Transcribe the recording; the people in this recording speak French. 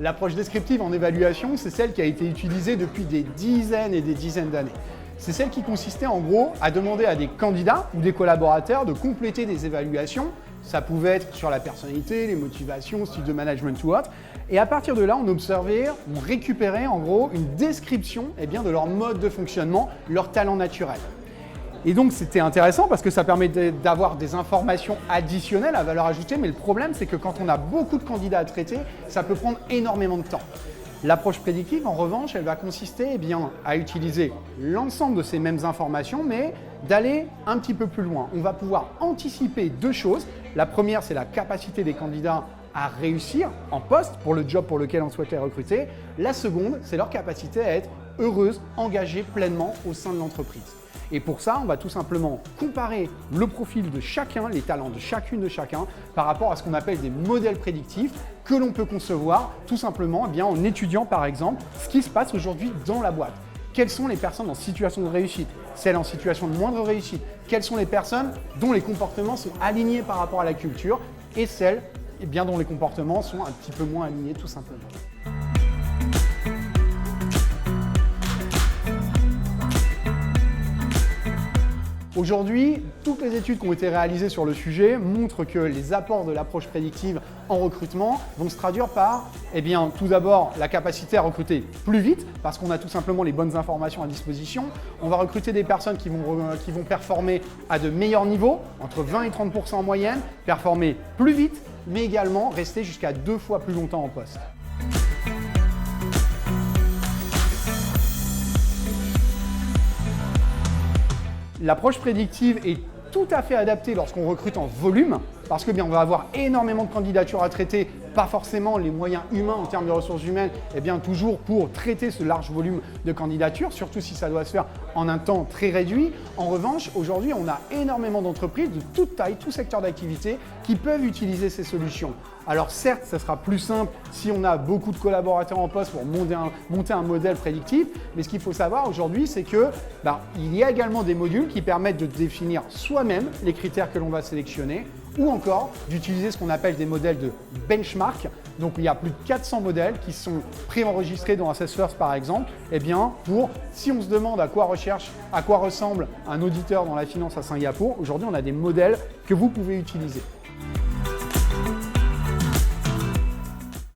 L'approche descriptive en évaluation, c'est celle qui a été utilisée depuis des dizaines et des dizaines d'années. C'est celle qui consistait en gros à demander à des candidats ou des collaborateurs de compléter des évaluations. Ça pouvait être sur la personnalité, les motivations, style de management ou autre. Et à partir de là, on observait, on récupérait en gros une description de leur mode de fonctionnement, leur talent naturel. Et donc c'était intéressant parce que ça permet d'avoir des informations additionnelles à valeur ajoutée, mais le problème c'est que quand on a beaucoup de candidats à traiter, ça peut prendre énormément de temps. L'approche prédictive, en revanche, elle va consister à utiliser l'ensemble de ces mêmes informations, mais d'aller un petit peu plus loin. On va pouvoir anticiper deux choses. La première, c'est la capacité des candidats à réussir en poste pour le job pour lequel on souhaite les recruter. La seconde, c'est leur capacité à être heureuse, engagée pleinement au sein de l'entreprise. Et pour ça, on va tout simplement comparer le profil de chacun, les talents de chacune de chacun, par rapport à ce qu'on appelle des modèles prédictifs que l'on peut concevoir tout simplement en étudiant par exemple ce qui se passe aujourd'hui dans la boîte. Quelles sont les personnes en situation de réussite? Celles en situation de moindre réussite? Quelles sont les personnes dont les comportements sont alignés par rapport à la culture? Et celles dont les comportements sont un petit peu moins alignés tout simplement. Aujourd'hui, toutes les études qui ont été réalisées sur le sujet montrent que les apports de l'approche prédictive en recrutement vont se traduire par, tout d'abord, la capacité à recruter plus vite, parce qu'on a tout simplement les bonnes informations à disposition. On va recruter des personnes qui vont performer à de meilleurs niveaux, entre 20 et 30% en moyenne, performer plus vite, mais également rester jusqu'à 2 fois plus longtemps en poste. L'approche prédictive est tout à fait adaptée lorsqu'on recrute en volume, parce que on va avoir énormément de candidatures à traiter, pas forcément les moyens humains en termes de ressources humaines, toujours pour traiter ce large volume de candidatures, surtout si ça doit se faire en un temps très réduit. En revanche, aujourd'hui, on a énormément d'entreprises de toute taille, tout secteur d'activité qui peuvent utiliser ces solutions. Alors certes, ça sera plus simple si on a beaucoup de collaborateurs en poste pour monter un modèle prédictif, mais ce qu'il faut savoir aujourd'hui, c'est que il y a également des modules qui permettent de définir soi-même les critères que l'on va sélectionner, ou encore d'utiliser ce qu'on appelle des modèles de benchmark. Donc il y a plus de 400 modèles qui sont préenregistrés dans Assessfirst par exemple, pour si on se demande à quoi ressemble un auditeur dans la finance à Singapour, aujourd'hui on a des modèles que vous pouvez utiliser.